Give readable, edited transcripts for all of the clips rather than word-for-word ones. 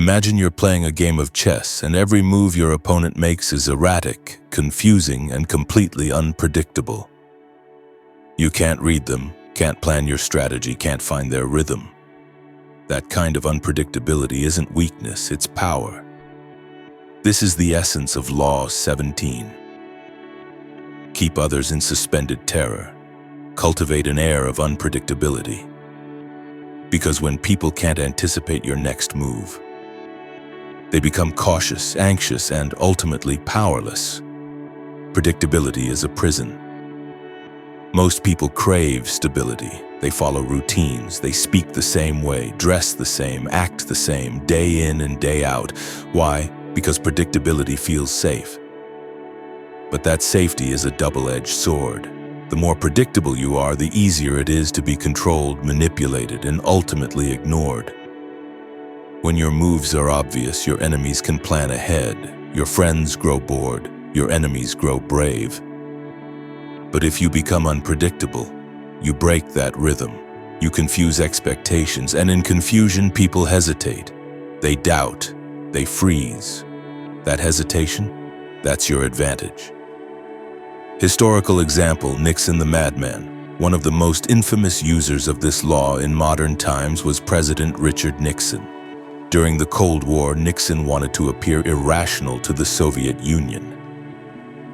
Imagine you're playing a game of chess and every move your opponent makes is erratic, confusing, and completely unpredictable. You can't read them, can't plan your strategy, can't find their rhythm. That kind of unpredictability isn't weakness, it's power. This is the essence of Law 17. Keep others in suspended terror. Cultivate an air of unpredictability. Because when people can't anticipate your next move, they become cautious, anxious, and ultimately powerless. Predictability is a prison. Most people crave stability. They follow routines. They speak the same way, dress the same, act the same, day in and day out. Why? Because predictability feels safe. But that safety is a double-edged sword. The more predictable you are, the easier it is to be controlled, manipulated, and ultimately ignored. When your moves are obvious, your enemies can plan ahead. Your friends grow bored. Your enemies grow brave. But if you become unpredictable, you break that rhythm. You confuse expectations, and in confusion, people hesitate. They doubt. They freeze. That hesitation, that's your advantage. Historical example, Nixon the Madman. One of the most infamous users of this law in modern times was President Richard Nixon. During the Cold War, Nixon wanted to appear irrational to the Soviet Union.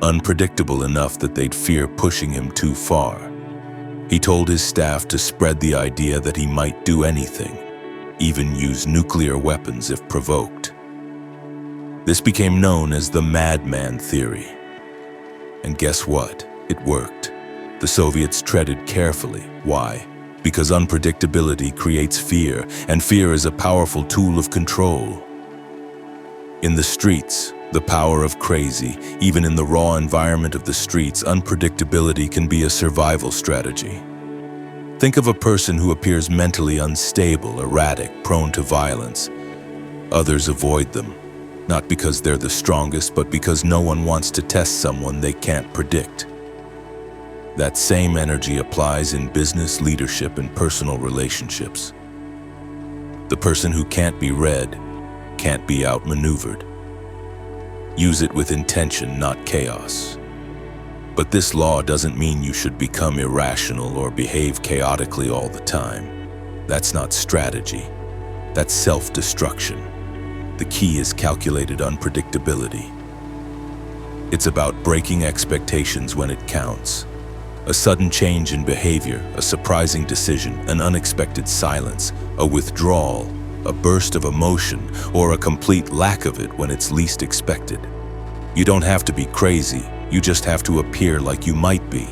Unpredictable enough that they'd fear pushing him too far. He told his staff to spread the idea that he might do anything, even use nuclear weapons if provoked. This became known as the madman theory. And guess what? It worked. The Soviets treaded carefully. Why? Because unpredictability creates fear, and fear is a powerful tool of control. In the streets, the power of crazy, even in the raw environment of the streets, unpredictability can be a survival strategy. Think of a person who appears mentally unstable, erratic, prone to violence. Others avoid them, not because they're the strongest, but because no one wants to test someone they can't predict. That same energy applies in business, leadership, and personal relationships. The person who can't be read can't be outmaneuvered. Use it with intention, not chaos. But this law doesn't mean you should become irrational or behave chaotically all the time. That's not strategy. That's self-destruction. The key is calculated unpredictability. It's about breaking expectations when it counts. A sudden change in behavior, a surprising decision, an unexpected silence, a withdrawal, a burst of emotion, or a complete lack of it when it's least expected. You don't have to be crazy, you just have to appear like you might be.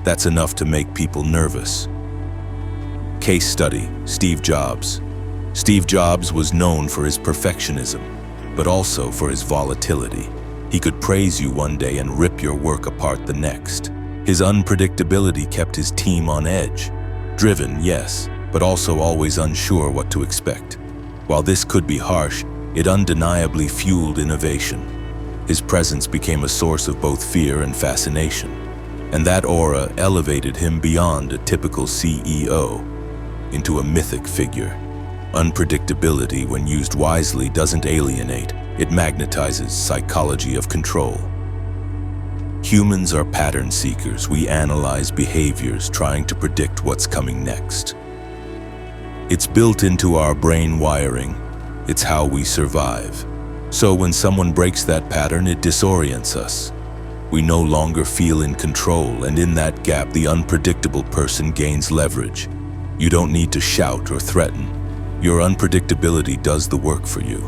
That's enough to make people nervous. Case study, Steve Jobs. Steve Jobs was known for his perfectionism, but also for his volatility. He could praise you one day and rip your work apart the next. His unpredictability kept his team on edge. Driven, yes, but also always unsure what to expect. While this could be harsh, it undeniably fueled innovation. His presence became a source of both fear and fascination, and that aura elevated him beyond a typical CEO into a mythic figure. Unpredictability, when used wisely, doesn't alienate, it magnetizes psychology of control. Humans are pattern seekers. We analyze behaviors, trying to predict what's coming next. It's built into our brain wiring. It's how we survive. So when someone breaks that pattern, it disorients us. We no longer feel in control, and in that gap, the unpredictable person gains leverage. You don't need to shout or threaten. Your unpredictability does the work for you.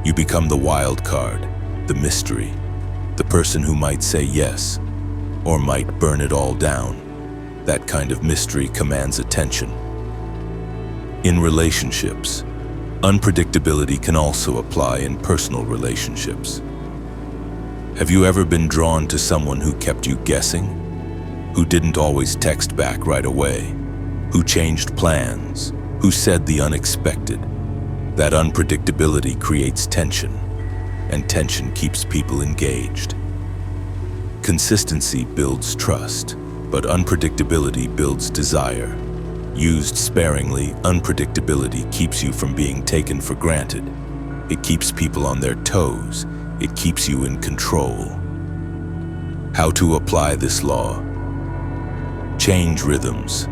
You become the wild card, the mystery, the person who might say yes, or might burn it all down. That kind of mystery commands attention. In relationships, unpredictability can also apply in personal relationships. Have you ever been drawn to someone who kept you guessing? Who didn't always text back right away? Who changed plans? Who said the unexpected? That unpredictability creates tension, and tension keeps people engaged. Consistency builds trust, but unpredictability builds desire. Used sparingly, unpredictability keeps you from being taken for granted. It keeps people on their toes. It keeps you in control. How to apply this law? Change rhythms.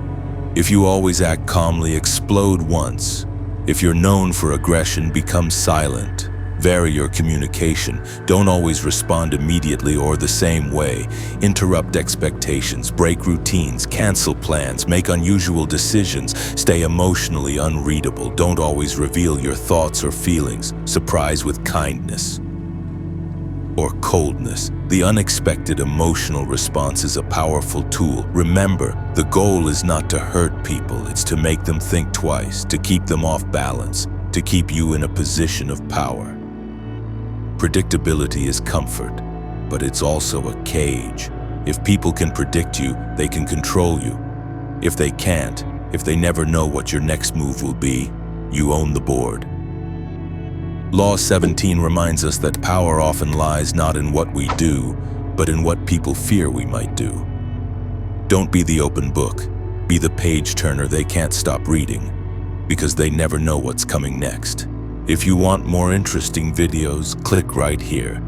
If you always act calmly, explode once. If you're known for aggression, become silent. Vary your communication. Don't always respond immediately or the same way. Interrupt expectations, break routines, cancel plans, make unusual decisions. Stay emotionally unreadable. Don't always reveal your thoughts or feelings. Surprise with kindness or coldness. The unexpected emotional response is a powerful tool. Remember, the goal is not to hurt people. It's to make them think twice, to keep them off balance, to keep you in a position of power. Predictability is comfort, but it's also a cage. If people can predict you, they can control you. If they can't, if they never know what your next move will be, you own the board. Law 17 reminds us that power often lies not in what we do, but in what people fear we might do. Don't be the open book. Be the page turner they can't stop reading, because they never know what's coming next. If you want more interesting videos, click right here.